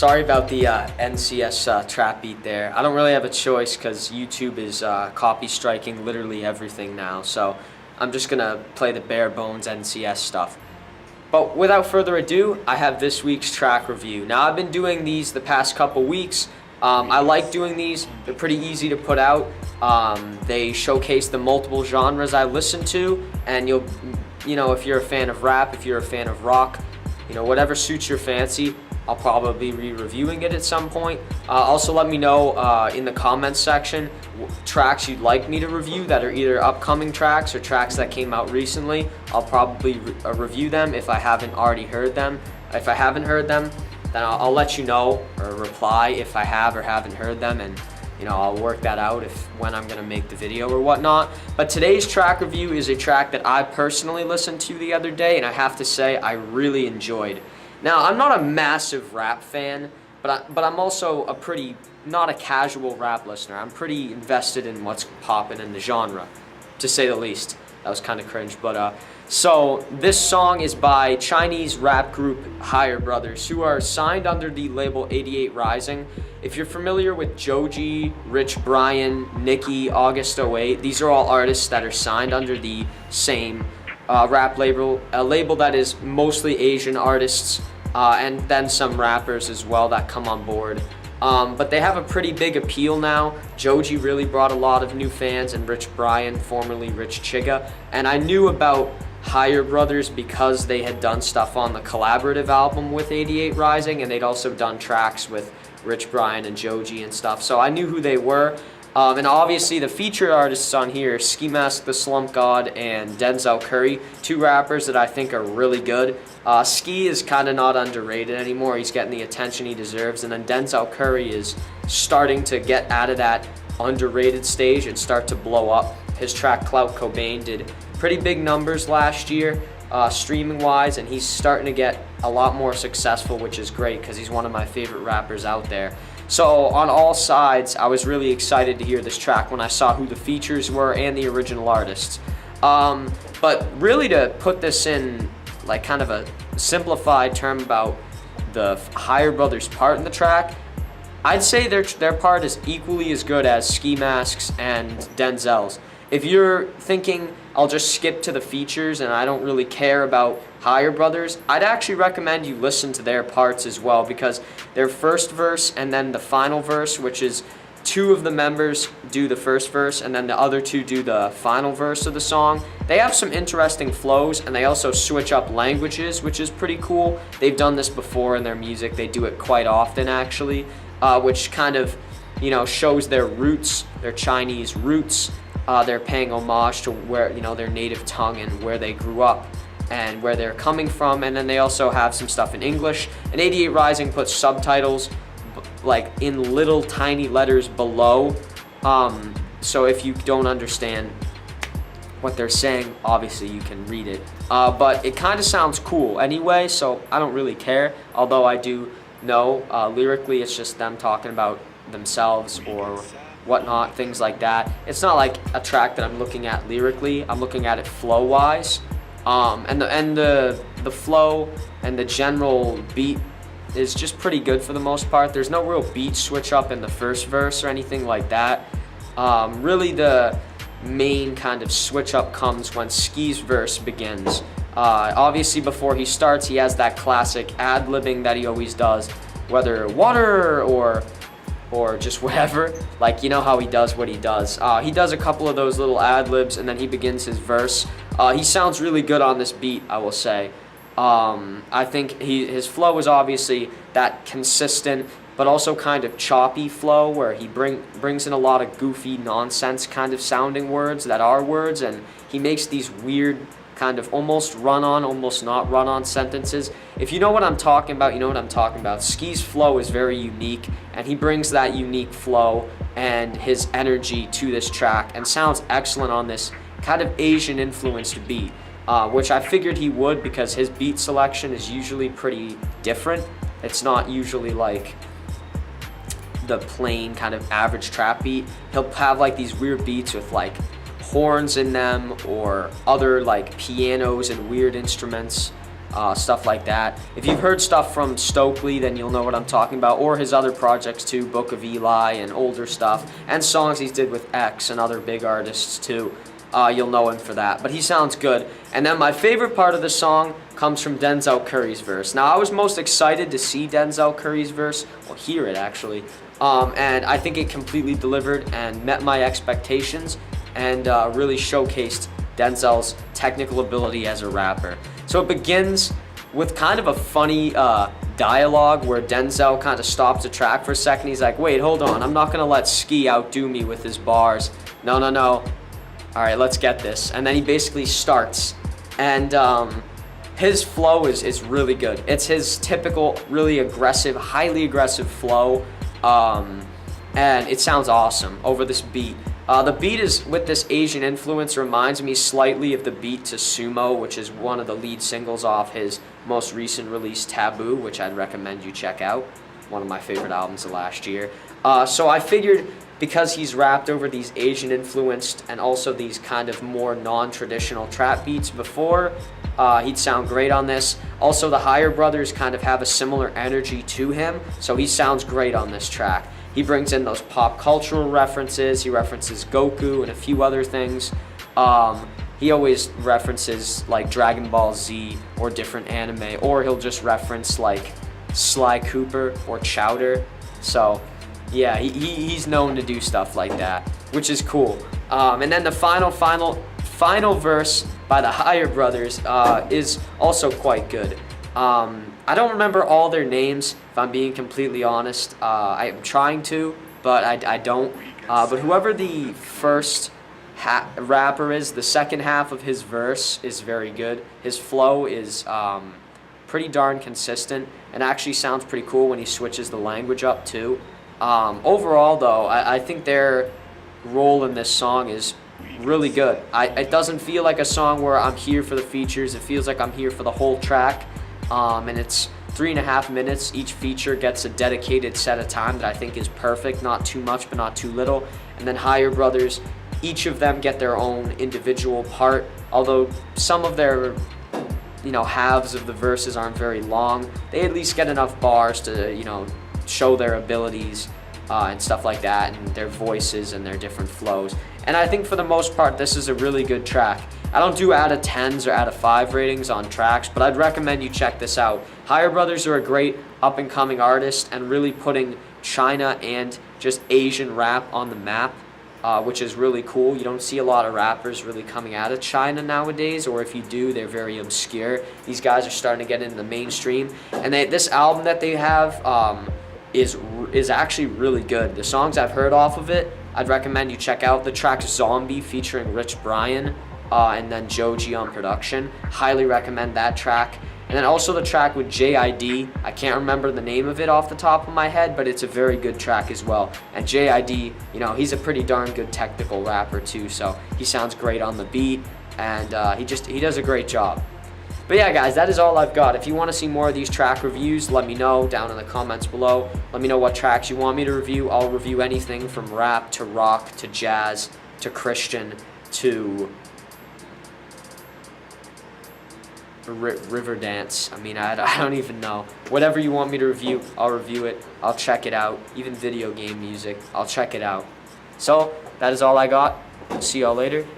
Sorry about the NCS trap beat there. I don't really have a choice because YouTube is copy striking literally everything now. So I'm just going to play the bare bones NCS stuff. But without further ado, I have this week's track review. Now, I've been doing these the past couple weeks. I like doing these. They're pretty easy to put out. They showcase the multiple genres I listen to, and you know, if you're a fan of rap, if you're a fan of rock, you know, whatever suits your fancy, I'll probably be reviewing it at some point. Also, let me know in the comments section tracks you'd like me to review that are either upcoming tracks or tracks that came out recently. I'll probably review them if I haven't already heard them. If I haven't heard them, then I'll let you know or reply if I have or haven't heard them, and you know, I'll work that out when I'm gonna make the video or whatnot. But today's track review is a track that I personally listened to the other day, and I have to say I really enjoyed. Now, I'm not a massive rap fan, but I'm also not a casual rap listener. I'm pretty invested in what's popping in the genre, to say the least. That was kind of cringe, but so this song is by Chinese rap group Higher Brothers, who are signed under the label 88 Rising. If you're familiar with Joji, Rich Brian, Nicki, August 08, these are all artists that are signed under the same rap label, a label that is mostly Asian artists, and then some rappers as well that come on board. But they have a pretty big appeal now. Joji really brought a lot of new fans, and Rich Brian, formerly Rich Chiga. And I knew about Higher Brothers because they had done stuff on the collaborative album with 88 Rising, and they'd also done tracks with Rich Brian and Joji and stuff. So I knew who they were. And obviously the featured artists on here, Ski Mask the Slump God and Denzel Curry, two rappers that I think are really good. Ski is kind of not underrated anymore. He's getting the attention he deserves. And then Denzel Curry is starting to get out of that underrated stage and start to blow up. His track Clout Cobain did pretty big numbers last year, streaming wise, and he's starting to get a lot more successful, which is great because he's one of my favorite rappers out there. So on all sides, I was really excited to hear this track when I saw who the features were and the original artists. But really, to put this in like kind of a simplified term about the Higher Brothers part in the track, I'd say their part is equally as good as Ski Mask's and Denzel's. If you're thinking I'll just skip to the features and I don't really care about Higher Brothers, I'd actually recommend you listen to their parts as well, because their first verse and then the final verse, which is two of the members do the first verse and then the other two do the final verse of the song, they have some interesting flows, and they also switch up languages, which is pretty cool. They've done this before in their music. They do it quite often actually, which kind of, you know, shows their roots, their Chinese roots. They're paying homage to where, you know, their native tongue and where they grew up and where they're coming from. And then they also have some stuff in English. And 88 Rising puts subtitles like in little tiny letters below. So if you don't understand what they're saying, obviously you can read it. But it kind of sounds cool anyway, so I don't really care. Although I do know lyrically it's just them talking about themselves or whatnot, things like that. It's not like a track that I'm looking at lyrically. I'm looking at it flow-wise, and the flow and the general beat is just pretty good for the most part. There's no real beat switch up in the first verse or anything like that. Really, the main kind of switch up comes when Ski's verse begins. Obviously, before he starts, he has that classic ad-libbing that he always does, whether water or just whatever, like, you know how he does what he does. He does a couple of those little ad-libs, and then he begins his verse. He sounds really good on this beat, I will say. I think his flow is obviously that consistent, but also kind of choppy flow, where he brings in a lot of goofy nonsense kind of sounding words that are words, and he makes these weird kind of almost run-on, almost not run-on sentences. If you know what I'm talking about, you know what I'm talking about. Ski's flow is very unique, and he brings that unique flow and his energy to this track and sounds excellent on this kind of Asian-influenced beat, which I figured he would because his beat selection is usually pretty different. It's not usually like the plain kind of average trap beat. He'll have like these weird beats with like horns in them or other like pianos and weird instruments. stuff like that. If you've heard stuff from Stokely, then you'll know what I'm talking about, or his other projects too, Book of Eli and older stuff, and songs he's did with X and other big artists too. You'll know him for that, but he sounds good. And then my favorite part of the song comes from Denzel Curry's verse. Now, I was most excited to see Denzel Curry's verse, or hear it actually, and I think it completely delivered and met my expectations, and really showcased Denzel's technical ability as a rapper. So it begins with kind of a funny dialogue where Denzel kind of stops the track for a second. He's like, wait, hold on, I'm not going to let Ski outdo me with his bars. No, no, no. All right, let's get this. And then he basically starts. And his flow is really good. It's his typical, really aggressive, highly aggressive flow. And it sounds awesome over this beat. The beat is with this Asian influence, reminds me slightly of the beat to Sumo, which is one of the lead singles off his most recent release, Taboo, which I'd recommend you check out. One of my favorite albums of last year. So I figured because he's rapped over these Asian influenced and also these kind of more non-traditional trap beats before, he'd sound great on this. Also, the Higher Brothers kind of have a similar energy to him, so he sounds great on this track. He brings in those pop cultural references. He references Goku and a few other things. He always references like Dragon Ball Z or different anime, or he'll just reference like Sly Cooper or Chowder. So yeah, he's known to do stuff like that, which is cool. And then the final verse by the Higher Brothers is also quite good. I don't remember all their names, if I'm being completely honest. I'm trying to, but I don't. But whoever the first rapper is, the second half of his verse is very good. His flow is pretty darn consistent, and actually sounds pretty cool when he switches the language up too. Overall, though, I think their role in this song is really good. It doesn't feel like a song where I'm here for the features. It feels like I'm here for the whole track. And it's 3.5 minutes. Each feature gets a dedicated set of time that I think is perfect. Not too much, but not too little. And then Higher Brothers, each of them get their own individual part. Although some of their, halves of the verses aren't very long, they at least get enough bars to, show their abilities and stuff like that, and their voices and their different flows. And I think for the most part, this is a really good track. I don't do out of 10s or out of 5 ratings on tracks, but I'd recommend you check this out. Higher Brothers are a great up-and-coming artist and really putting China and just Asian rap on the map, which is really cool. You don't see a lot of rappers really coming out of China nowadays, or if you do, they're very obscure. These guys are starting to get into the mainstream. And this album that they have is actually really good. The songs I've heard off of it, I'd recommend you check out. The track Zombie featuring Rich Brian, and then Joji on production. Highly recommend that track. And then also the track with JID. I can't remember the name of it off the top of my head, but it's a very good track as well. And JID, he's a pretty darn good technical rapper too, so he sounds great on the beat, and he does a great job. But yeah, guys, that is all I've got. If you want to see more of these track reviews, let me know down in the comments below. Let me know what tracks you want me to review. I'll review anything from rap to rock to jazz to Christian to river dance. I don't even know. Whatever you want me to review, I'll review it. I'll check it out. Even video game music, I'll check it out. So that is all I got. See y'all later. Peace.